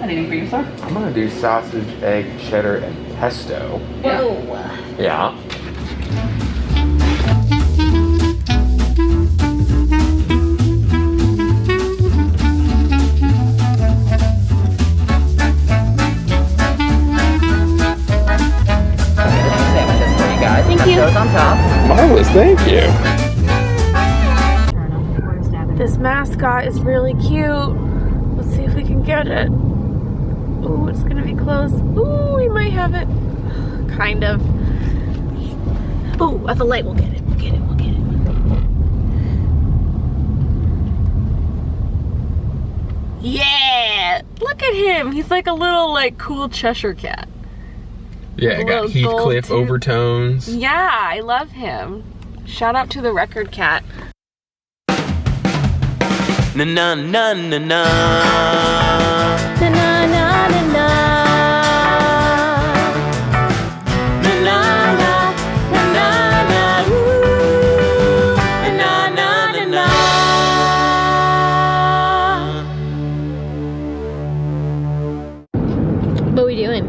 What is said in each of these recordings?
Anything for you, sir? I'm gonna do sausage, egg, cheddar, and pesto. Whoa. Yeah. Thank you. Those on top. Marvelous, thank you. This mascot is really cute. Let's see if we can get it. Ooh, it's gonna be close. Ooh, we might have it. Kind of. Ooh, at the light, we'll get it. We'll get it. We'll get it. Yeah! Look at him. He's like a little, like, cool Cheshire cat. Yeah, I got Heathcliff overtones. Yeah, I love him. Shout out to the record cat. Na na na na na. Na na na na na. Na na na na na na. Ooh. Na na na na. What are we doing?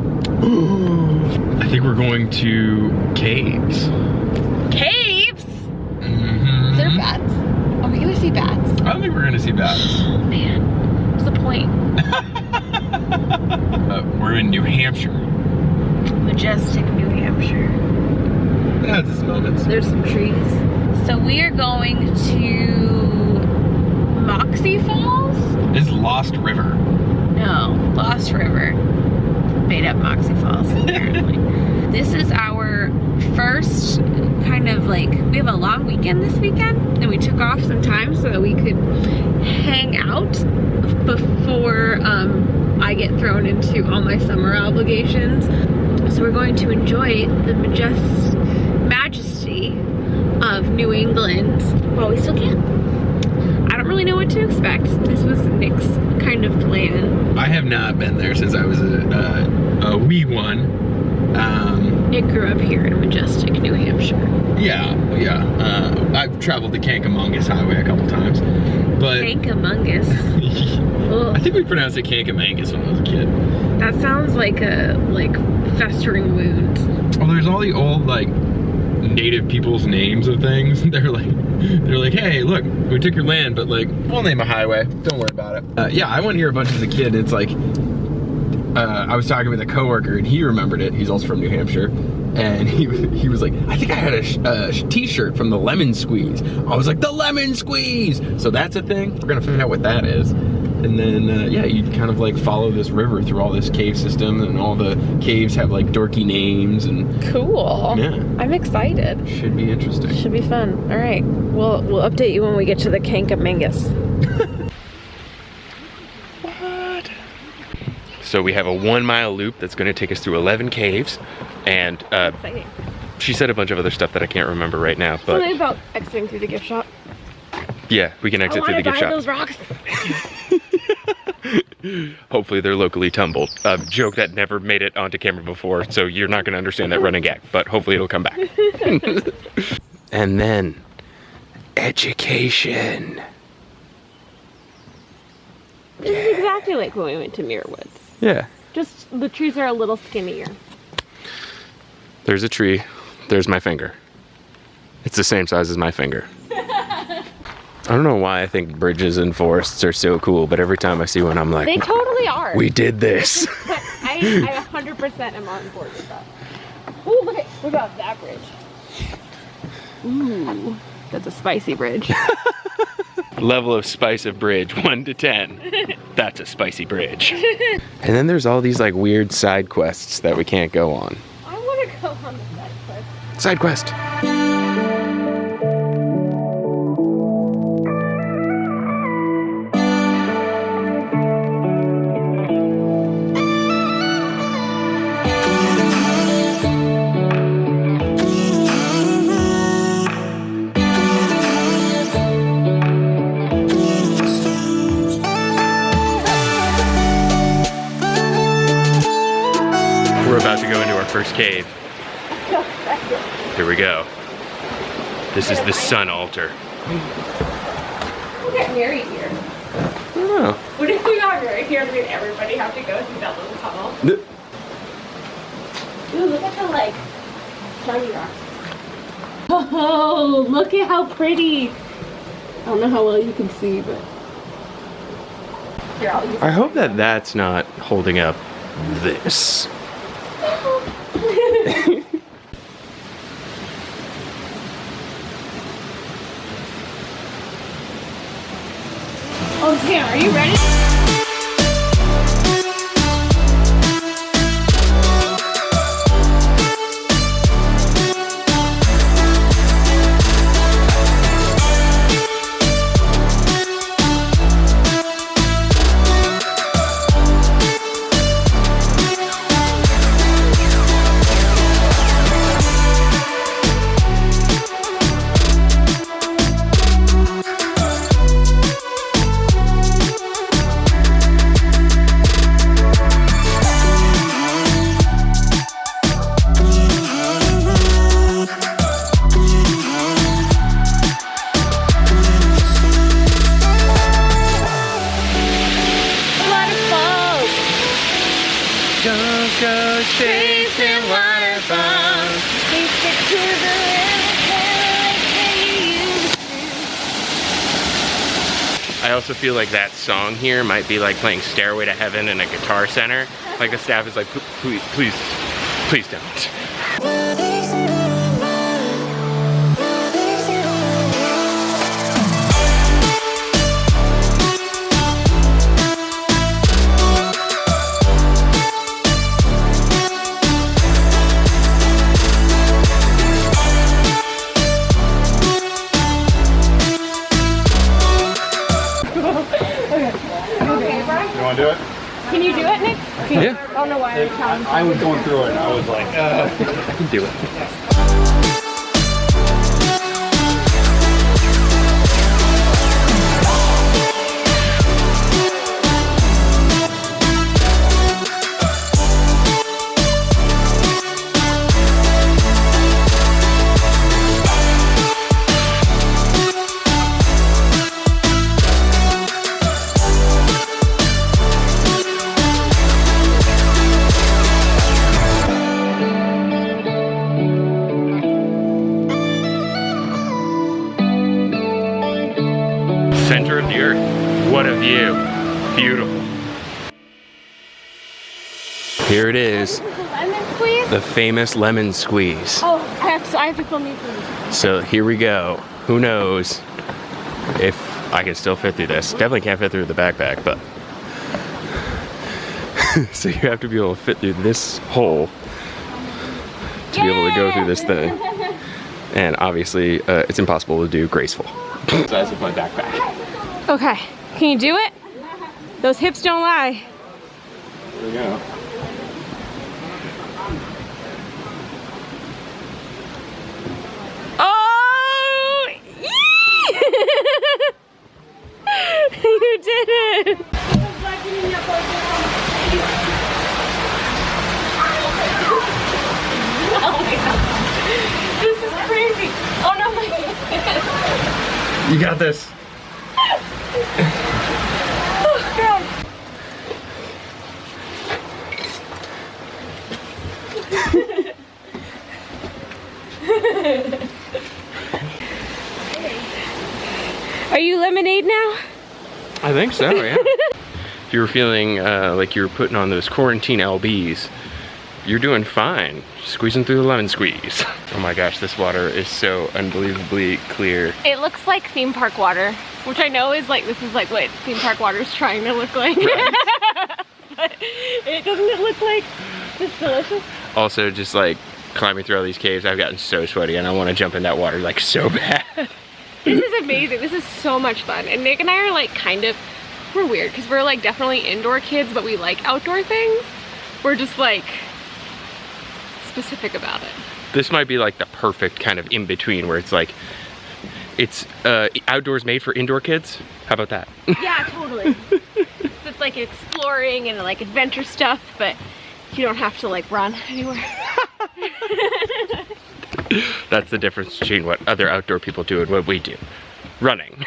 I think we're going to caves. Caves? Mm-hmm. Is there bats? Are we gonna see bats? I don't think we're gonna see bats. Oh man, what's the point? We're in New Hampshire. Majestic New Hampshire. It has its moments. There's some trees. So we are going to Moxie Falls? It's Lost River. No, Lost River. Made up Moxie Falls, apparently. This is our first kind of like, we have a long weekend this weekend, and we took off some time so that we could hang out before I get thrown into all my summer obligations. So we're going to enjoy the majesty of New England while we still can. I don't really know what to expect. This was Nick's kind of plan. I have not been there since I was a wee one. Nick grew up here in majestic New Hampshire. Yeah. I've traveled the Kankamungus Highway a couple times, but Kankamungus. I think we pronounced it Kankamangus when I was a kid. That sounds like a festering wound. Well, there's all the old like native people's names of things. They're like, hey, look, we took your land, but like, we'll name a highway. Don't worry about it. Yeah, I went here a bunch as a kid. It's like, I was talking with a coworker and he remembered it. He's also from New Hampshire. And he was like, I think I had a t-shirt from the Lemon Squeeze. I was like, the Lemon Squeeze! So that's a thing. We're gonna find out what that is. And then, yeah, you kind of like follow this river through all this cave system, and all the caves have like dorky names and... Cool. Yeah. I'm excited. Should be interesting. Should be fun. All right. We'll update you when we get to the Kankamangus. What? So we have a 1 mile loop that's gonna take us through 11 caves. And Exciting. she said a bunch of other stuff that I can't remember right now, but... Something about exiting through the gift shop. Yeah, we can exit through the gift shop. I want to buy those rocks. Hopefully they're locally tumbled. A joke that never made it onto camera before, so you're not gonna understand that running gag, but hopefully it'll come back. And then, education. This is exactly like when we went to Muir Woods. Yeah. Just the trees are a little skinnier. There's a tree, there's my finger. It's the same size as my finger. I don't know why I think bridges and forests are so cool, but every time I see one, I'm like, They totally are. we did this. I 100% am on board with that. Ooh, look at that bridge. Ooh, that's a spicy bridge. Level of spice of bridge, 1 to 10. That's a spicy bridge. And then there's all these like weird side quests that we can't go on. I want to go on the side quest. Side quest. We're about to go into our first cave. Here we go. This is the sun altar. We'll get married here. I don't know. What if we got water. Here, made everybody have to go through that little tunnel. Ooh, look at the like shiny rocks. Oh, look at how pretty. I don't know how well you can see, but here, I'll use I hope that that's not holding up this. Oh, Sam, are you ready? Chasing waterfalls. I also feel like that song here might be like playing Stairway to Heaven in a Guitar Center. Like the staff is like, please, please don't. Do it? Can you do it, Nick? Yeah. I don't know why I'm telling I was going through it and I was like, I can do it. Center of the earth. What a view. Beautiful. Here it is. lemon squeeze? The famous lemon squeeze. Oh, I have to film you. So here we go. Who knows if I can still fit through this. Definitely can't fit through the backpack, but. So you have to be able to fit through this hole to be able to go through this thing. And obviously, it's impossible to do graceful. The size of my backpack. Okay, can you do it? Those hips don't lie. Here we go. Oh! You did it! Oh my god. This is crazy. Oh no, my god. You got this. Oh god. Are you lemonade now? I think so, yeah. If you were feeling like you were putting on those quarantine LBs, you're doing fine. Squeezing through the lemon squeeze. Oh my gosh, this water is so unbelievably clear. It looks like theme park water, which I know is like, this is like what theme park water is trying to look like. Right. But doesn't it look like it's delicious? Also, just like climbing through all these caves, I've gotten so sweaty and I want to jump in that water like so bad. This is amazing. This is so much fun. And Nick and I are like we're weird because we're like definitely indoor kids, but we like outdoor things. We're just like specific about it. This might be like the perfect kind of in-between where it's like, it's outdoors made for indoor kids. How about that? Yeah, totally. So it's like exploring and like adventure stuff, but you don't have to like run anywhere. That's the difference between what other outdoor people do and what we do. Running.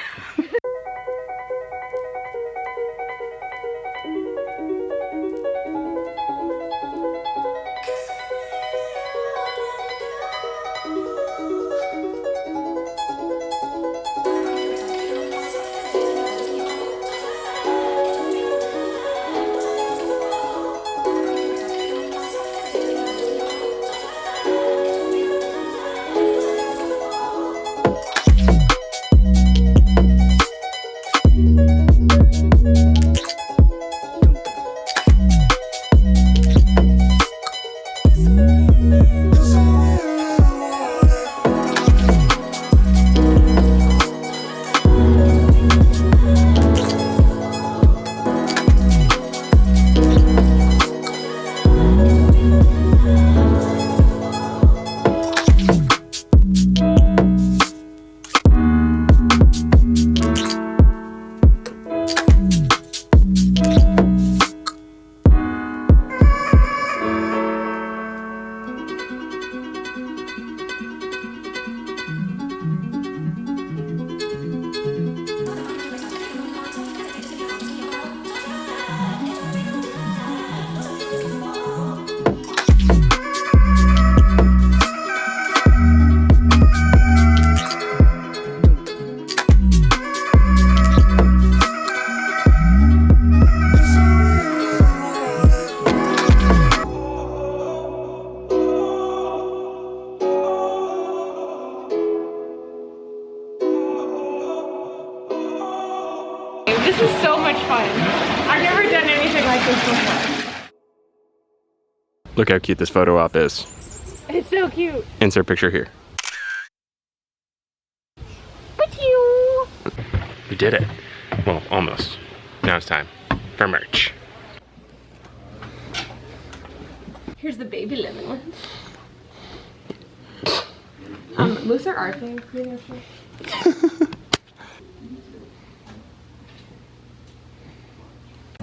This is so much fun. I've never done anything like this before. Look how cute this photo op is. It's so cute. Insert picture here. You. We did it. Well, almost. Now it's time for merch. Here's the baby lemon ones. Moose are our thing.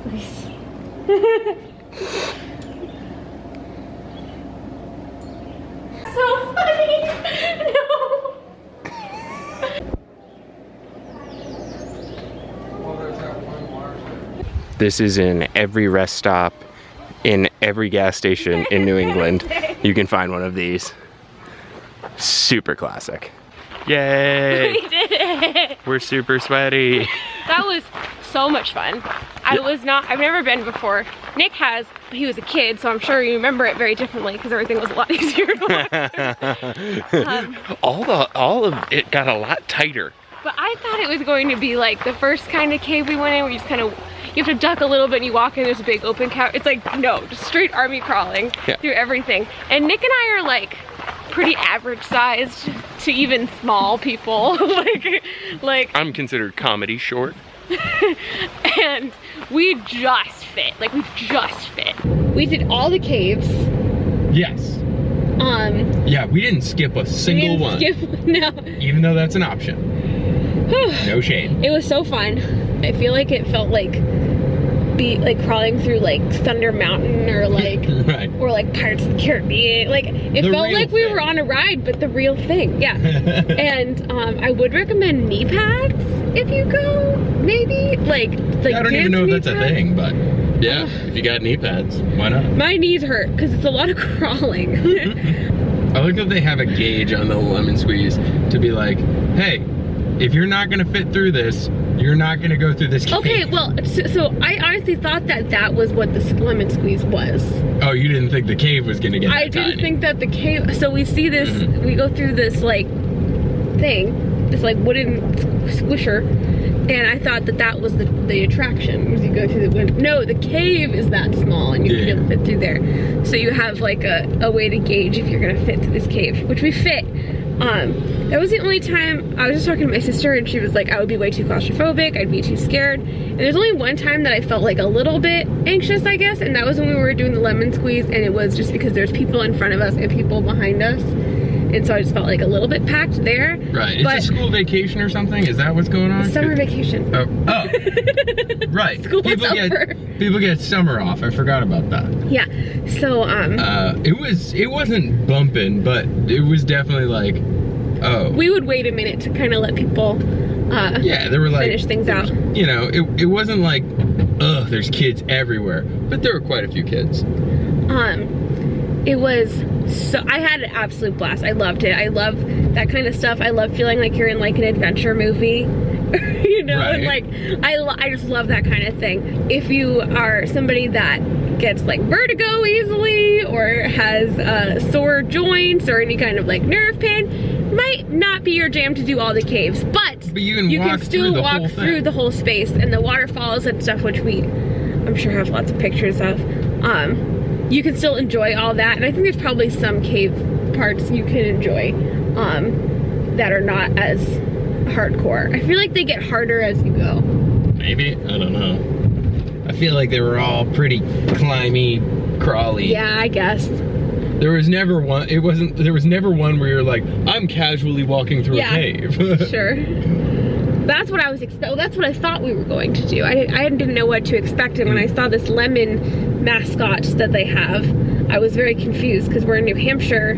Nice. So funny. No. This is in every rest stop, in every gas station in New England. You can find one of these. Super classic. Yay! We did it. We're super sweaty. That was so much fun. I've never been before. Nick has, but he was a kid, so I'm sure you remember it very differently because everything was a lot easier to walk. All of it got a lot tighter. But I thought it was going to be like the first kind of cave we went in where you just kind of, you have to duck a little bit and you walk in, there's a big open cave. It's like, no, just straight army crawling through everything. And Nick and I are like pretty average sized to even small people. like I'm considered comedy short. And we just fit, like we just fit. We did all the caves. Yes. Yeah, we didn't skip a single one. No. Even though that's an option. No shade. It was so fun. I feel like it felt like crawling through like Thunder Mountain or like right. or like Pirates of the Caribbean. Like it felt like we were on a ride, but the real thing. Yeah. And I would recommend knee pads if you go. Maybe like I don't even know if that's a thing, but yeah, if you got knee pads, why not? My knees hurt because it's a lot of crawling. I like that they have a gauge on the lemon squeeze to be like, hey, if you're not gonna fit through this, you're not gonna go through this cave. Okay, well, so I honestly thought that was what the lemon squeeze was. Oh, you didn't think the cave was gonna get that I didn't tiny. think that the cave, so we see this, we go through this like thing, this like wooden squisher, and I thought that was the attraction, as you go through the window. No, the cave is that small and you can be able to fit through there. So you have like a way to gauge if you're gonna fit through this cave, which we fit. That was the only time. I was just talking to my sister and she was like, I would be way too claustrophobic, I'd be too scared. And there's only one time that I felt like a little bit anxious, I guess, and that was when we were doing the lemon squeeze, and it was just because there's people in front of us and people behind us. And so I just felt like a little bit packed there. Right, it's a school vacation or something? Is that what's going on? Summer vacation. Oh, right. People get summer off, I forgot about that. Yeah, so it wasn't bumping, but it was definitely like, oh. We would wait a minute to kind of let people yeah, they were like, finish things out. You know, it wasn't like, ugh, there's kids everywhere, but there were quite a few kids. It was so, I had an absolute blast. I loved it. I love that kind of stuff. I love feeling like you're in like an adventure movie. You know, right. And like I just love that kind of thing. If you are somebody that gets like vertigo easily or has sore joints or any kind of like nerve pain, might not be your jam to do all the caves, but you can still walk through the whole space, and the waterfalls and stuff, which I'm sure have lots of pictures of. You can still enjoy all that, and I think there's probably some cave parts you can enjoy that are not as hardcore. I feel like they get harder as you go. Maybe? I don't know. I feel like they were all pretty climby, crawly. Yeah, I guess. There was never one, there was never one where you're like, I'm casually walking through a cave. Sure. That's what I was that's what I thought we were going to do. I didn't know what to expect, and when I saw this lemon mascot that they have, I was very confused because we're in New Hampshire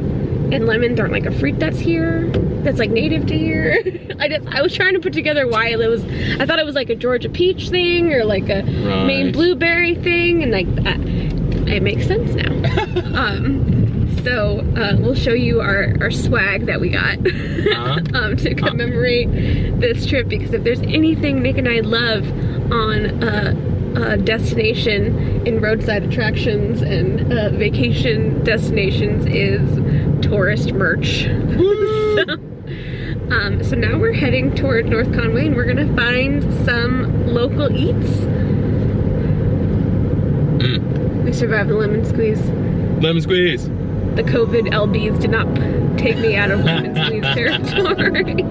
and lemons aren't like a fruit that's here, that's like native to here. I was trying to put together why it was, I thought it was like a Georgia peach thing or like a Maine blueberry thing, and like it makes sense now. So we'll show you our swag that we got to commemorate this trip, because if there's anything Nick and I love on a destination in roadside attractions and vacation destinations is tourist merch. So now we're heading toward North Conway, and we're gonna find some local eats. We survived the lemon squeeze. Lemon squeeze. The COVID LBs did not take me out of lemon squeeze territory.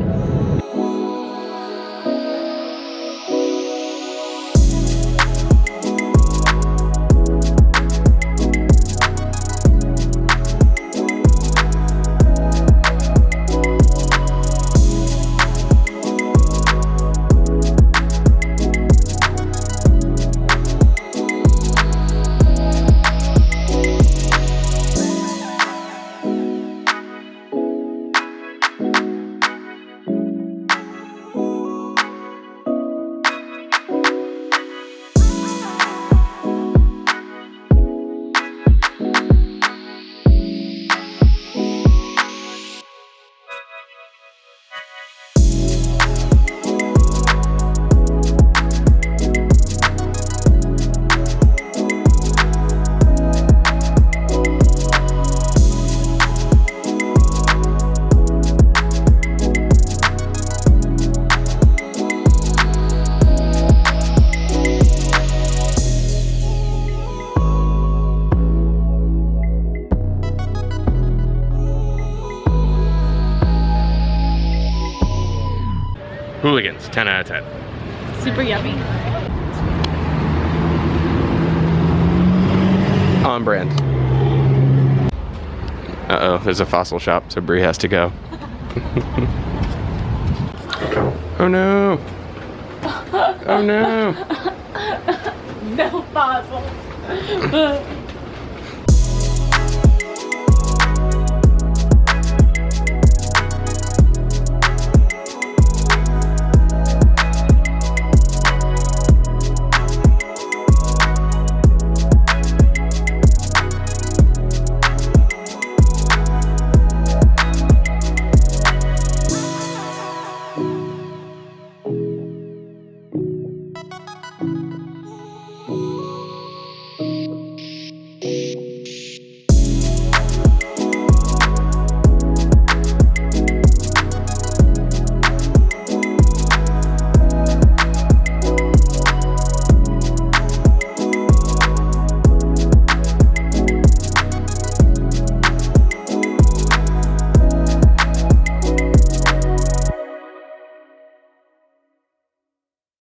Hooligans, 10 out of 10. Super yummy. On brand. Uh-oh, there's a fossil shop, so Brie has to go. Oh no! Oh no! No fossils.